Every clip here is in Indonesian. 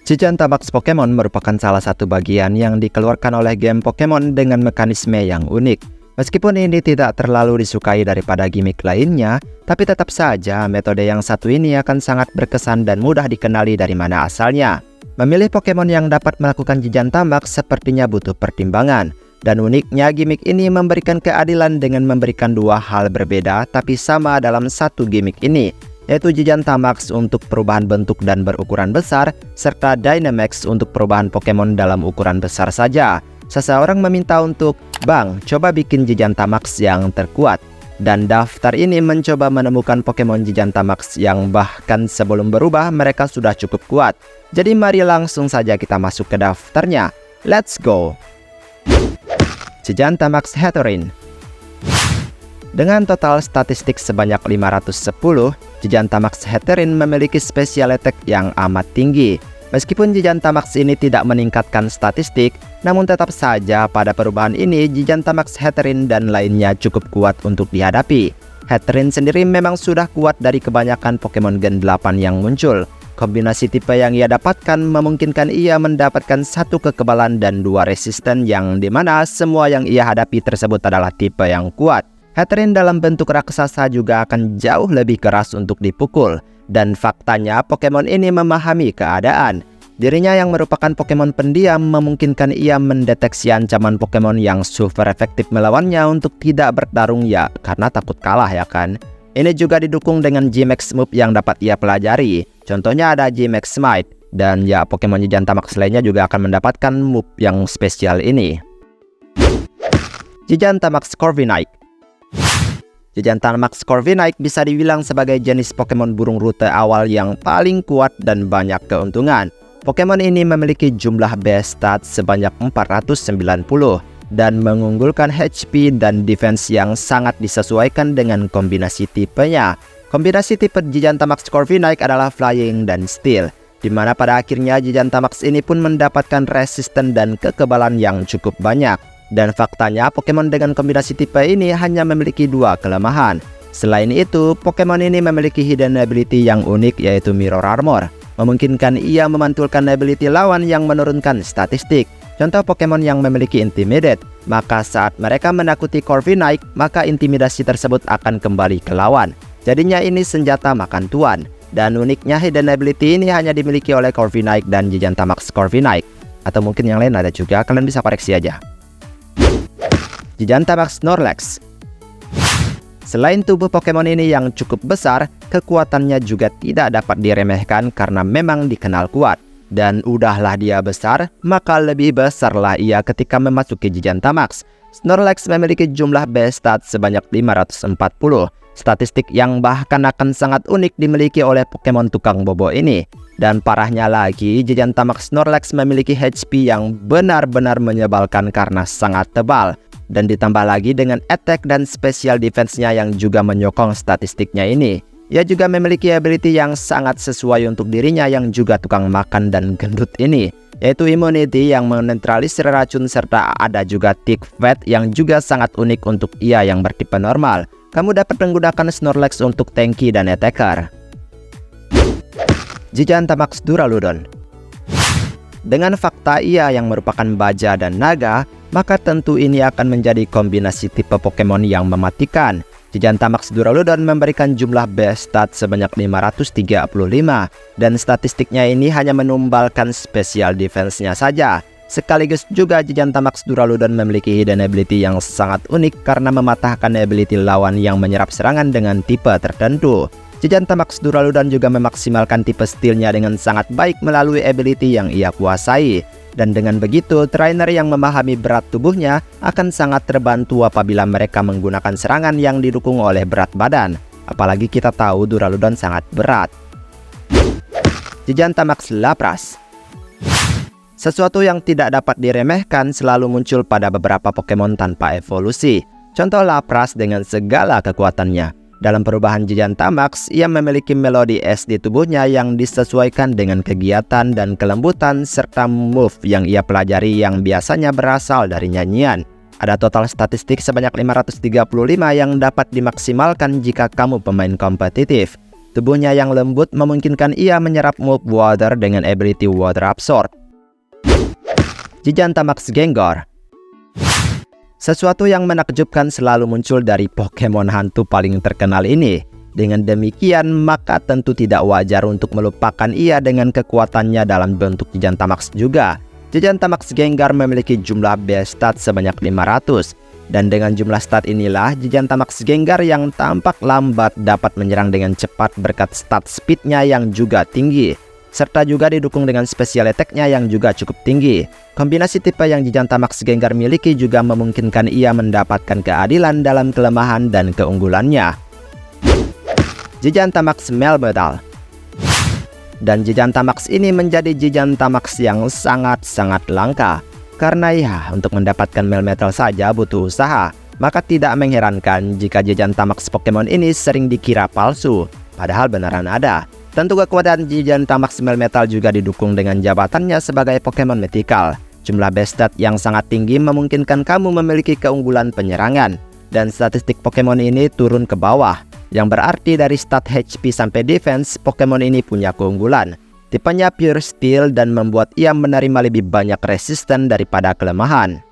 Gigantamax Pokemon merupakan salah satu bagian yang dikeluarkan oleh game Pokemon dengan mekanisme yang unik. Meskipun ini tidak terlalu disukai daripada gimmick lainnya, tapi tetap saja metode yang satu ini akan sangat berkesan dan mudah dikenali dari mana asalnya. Memilih Pokemon yang dapat melakukan Gigantamax sepertinya butuh pertimbangan. Dan uniknya gimmick ini memberikan keadilan dengan memberikan dua hal berbeda tapi sama dalam satu gimmick ini, yaitu Gigantamax untuk perubahan bentuk dan berukuran besar, serta Dynamax untuk perubahan Pokemon dalam ukuran besar saja. Seseorang meminta untuk, "Bang, coba bikin Gigantamax yang terkuat." Dan daftar ini mencoba menemukan Pokemon Gigantamax yang bahkan sebelum berubah mereka sudah cukup kuat. Jadi mari langsung saja kita masuk ke daftarnya. Let's go! Gigantamax Heterin. Dengan total statistik sebanyak 510, Gigantamax Heterin memiliki special attack yang amat tinggi. Meskipun Gigantamax ini tidak meningkatkan statistik, namun tetap saja pada perubahan ini Gigantamax Heterin dan lainnya cukup kuat untuk dihadapi. Heterin sendiri memang sudah kuat dari kebanyakan Pokemon Gen 8 yang muncul. Kombinasi tipe yang ia dapatkan memungkinkan ia mendapatkan satu kekebalan dan dua resisten yang dimana semua yang ia hadapi tersebut adalah tipe yang kuat. Heterin dalam bentuk raksasa juga akan jauh lebih keras untuk dipukul. Dan faktanya Pokemon ini memahami keadaan. Dirinya yang merupakan Pokemon pendiam memungkinkan ia mendeteksi ancaman Pokemon yang super efektif melawannya untuk tidak bertarung ya karena takut kalah ya kan. Ini juga didukung dengan G-Max move yang dapat ia pelajari. Contohnya ada G-Max Smite. Dan ya Pokemon Gigantamax lainnya juga akan mendapatkan move yang spesial ini. Gigantamax Corviknight. Gigantamax Corviknight bisa dibilang sebagai jenis Pokemon burung rute awal yang paling kuat dan banyak keuntungan. Pokemon ini memiliki jumlah base stats sebanyak 490 dan mengunggulkan HP dan defense yang sangat disesuaikan dengan kombinasi tipenya. Kombinasi tipe Gigantamax Corviknight adalah Flying dan Steel, di mana pada akhirnya Gigantamax ini pun mendapatkan resisten dan kekebalan yang cukup banyak. Dan faktanya Pokemon dengan kombinasi tipe ini hanya memiliki dua kelemahan. Selain itu, Pokemon ini memiliki hidden ability yang unik yaitu Mirror Armor. Memungkinkan ia memantulkan ability lawan yang menurunkan statistik. Contoh Pokemon yang memiliki Intimidate, maka saat mereka menakuti Corviknight, maka intimidasi tersebut akan kembali ke lawan. Jadinya ini senjata makan tuan. Dan uniknya hidden ability ini hanya dimiliki oleh Corviknight dan Gigantamax Corviknight. Atau mungkin yang lain ada juga, kalian bisa koreksi aja. Gigantamax Snorlax. Selain tubuh Pokemon ini yang cukup besar, kekuatannya juga tidak dapat diremehkan karena memang dikenal kuat. Dan udahlah dia besar, maka lebih besarlah ia ketika memasuki Gigantamax. Snorlax memiliki jumlah base stats sebanyak 540, statistik yang bahkan akan sangat unik dimiliki oleh Pokemon tukang bobo ini. Dan parahnya lagi, Gigantamax Snorlax memiliki HP yang benar-benar menyebalkan karena sangat tebal. Dan ditambah lagi dengan attack dan special defense-nya yang juga menyokong statistiknya ini. Ia juga memiliki ability yang sangat sesuai untuk dirinya yang juga tukang makan dan gendut ini, yaitu Immunity yang menetralisir racun serta ada juga Tick Fat yang juga sangat unik untuk ia yang bertipe normal. Kamu dapat menggunakan Snorlax untuk tanky dan attacker. Gigantamax Duraludon. Dengan fakta ia yang merupakan baja dan naga, maka tentu ini akan menjadi kombinasi tipe Pokemon yang mematikan. Gigantamax Duraludon memberikan jumlah base stat sebanyak 535 dan statistiknya ini hanya menumbalkan special defense-nya saja. Sekaligus juga Gigantamax Duraludon memiliki hidden ability yang sangat unik karena mematahkan ability lawan yang menyerap serangan dengan tipe tertentu. Gigantamax Duraludon juga memaksimalkan tipe Steel-nya dengan sangat baik melalui ability yang ia kuasai. Dan dengan begitu, trainer yang memahami berat tubuhnya akan sangat terbantu apabila mereka menggunakan serangan yang didukung oleh berat badan. Apalagi kita tahu Duraludon sangat berat. Gigantamax Lapras. Sesuatu yang tidak dapat diremehkan selalu muncul pada beberapa Pokemon tanpa evolusi. Contoh Lapras dengan segala kekuatannya. Dalam perubahan Gigantamax, ia memiliki melodi es di tubuhnya yang disesuaikan dengan kegiatan dan kelembutan serta move yang ia pelajari yang biasanya berasal dari nyanyian. Ada total statistik sebanyak 535 yang dapat dimaksimalkan jika kamu pemain kompetitif. Tubuhnya yang lembut memungkinkan ia menyerap move water dengan ability Water Absorb. Gigantamax Gengar. Sesuatu yang menakjubkan selalu muncul dari Pokemon hantu paling terkenal ini. Dengan demikian, maka tentu tidak wajar untuk melupakan ia dengan kekuatannya dalam bentuk Gigantamax juga. Gigantamax Gengar memiliki jumlah base stat sebanyak 500. Dan dengan jumlah stat inilah, Gigantamax Gengar yang tampak lambat dapat menyerang dengan cepat berkat stat speednya yang juga tinggi. Serta juga didukung dengan special attack-nya yang juga cukup tinggi. Kombinasi tipe yang Gigantamax Gengar miliki juga memungkinkan ia mendapatkan keadilan dalam kelemahan dan keunggulannya. Gigantamax Melmetal. Dan Gigantamax ini menjadi Gigantamax yang sangat-sangat langka. Karena ya, untuk mendapatkan Melmetal saja butuh usaha. Maka tidak mengherankan jika Gigantamax Pokemon ini sering dikira palsu. Padahal beneran ada. Tentu kekuatan Gigantamax Melmetal juga didukung dengan jabatannya sebagai Pokemon Mythical. Jumlah base stat yang sangat tinggi memungkinkan kamu memiliki keunggulan penyerangan. Dan statistik Pokemon ini turun ke bawah. Yang berarti dari stat HP sampai defense, Pokemon ini punya keunggulan. Tipenya Pure Steel dan membuat ia menerima lebih banyak resisten daripada kelemahan.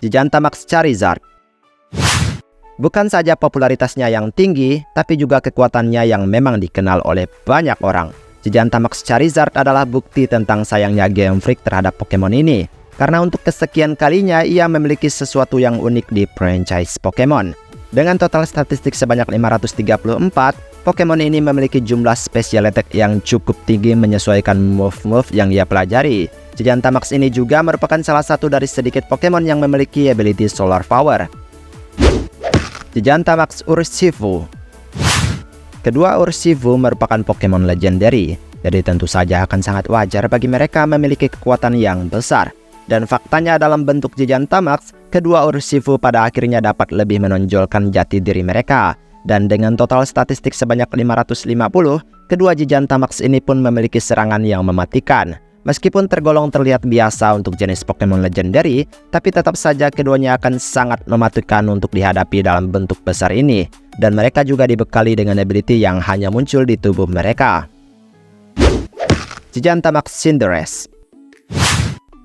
Gigantamax Charizard. Bukan saja popularitasnya yang tinggi, tapi juga kekuatannya yang memang dikenal oleh banyak orang. Gigantamax Charizard adalah bukti tentang sayangnya Game Freak terhadap Pokemon ini. Karena untuk kesekian kalinya ia memiliki sesuatu yang unik di franchise Pokemon. Dengan total statistik sebanyak 534, Pokemon ini memiliki jumlah special attack yang cukup tinggi menyesuaikan move-move yang ia pelajari. Gigantamax ini juga merupakan salah satu dari sedikit Pokemon yang memiliki ability Solar Power. Gigantamax Urshifu. Kedua Urshifu merupakan Pokemon legendary, jadi tentu saja akan sangat wajar bagi mereka memiliki kekuatan yang besar. Dan faktanya dalam bentuk Gigantamax, kedua Urshifu pada akhirnya dapat lebih menonjolkan jati diri mereka. Dan dengan total statistik sebanyak 550, kedua Gigantamax ini pun memiliki serangan yang mematikan. Meskipun tergolong terlihat biasa untuk jenis Pokemon legendary, tapi tetap saja keduanya akan sangat mematikan untuk dihadapi dalam bentuk besar ini. Dan mereka juga dibekali dengan ability yang hanya muncul di tubuh mereka. Gigantamax Cinderace.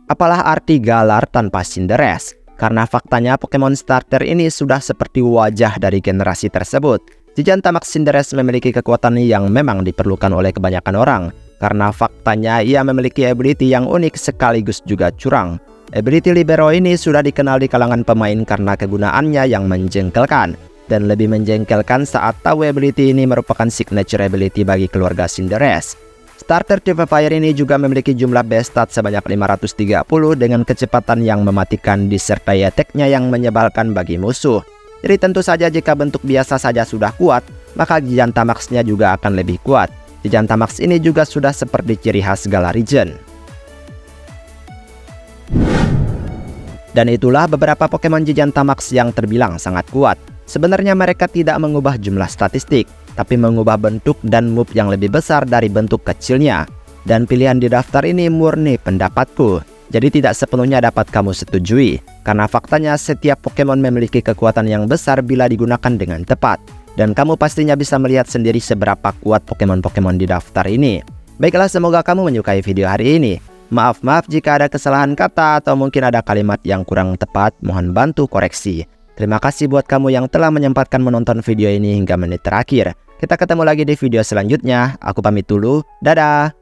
Apalah arti Galar tanpa Cinderace? Karena faktanya Pokemon starter ini sudah seperti wajah dari generasi tersebut. Gigantamax Cinderace memiliki kekuatan yang memang diperlukan oleh kebanyakan orang. Karena faktanya ia memiliki ability yang unik sekaligus juga curang. Ability Libero ini sudah dikenal di kalangan pemain karena kegunaannya yang menjengkelkan. Dan lebih menjengkelkan saat tahu ability ini merupakan signature ability bagi keluarga Cinderace. Starter tipe Fire ini juga memiliki jumlah base stat sebanyak 530 dengan kecepatan yang mematikan disertai attack-nya yang menyebalkan bagi musuh. Jadi tentu saja jika bentuk biasa saja sudah kuat, maka Gigantamax-nya juga akan lebih kuat. Gigantamax ini juga sudah seperti ciri khas Galarigen. Dan itulah beberapa Pokemon Gigantamax yang terbilang sangat kuat. Sebenarnya mereka tidak mengubah jumlah statistik, tapi mengubah bentuk dan move yang lebih besar dari bentuk kecilnya. Dan pilihan di daftar ini murni pendapatku, jadi tidak sepenuhnya dapat kamu setujui. Karena faktanya setiap Pokemon memiliki kekuatan yang besar bila digunakan dengan tepat. Dan kamu pastinya bisa melihat sendiri seberapa kuat Pokemon-Pokemon di daftar ini. Baiklah, semoga kamu menyukai video hari ini. Maaf jika ada kesalahan kata atau mungkin ada kalimat yang kurang tepat, mohon bantu koreksi. Terima kasih buat kamu yang telah menyempatkan menonton video ini hingga menit terakhir. Kita ketemu lagi di video selanjutnya. Aku pamit dulu. Dadah!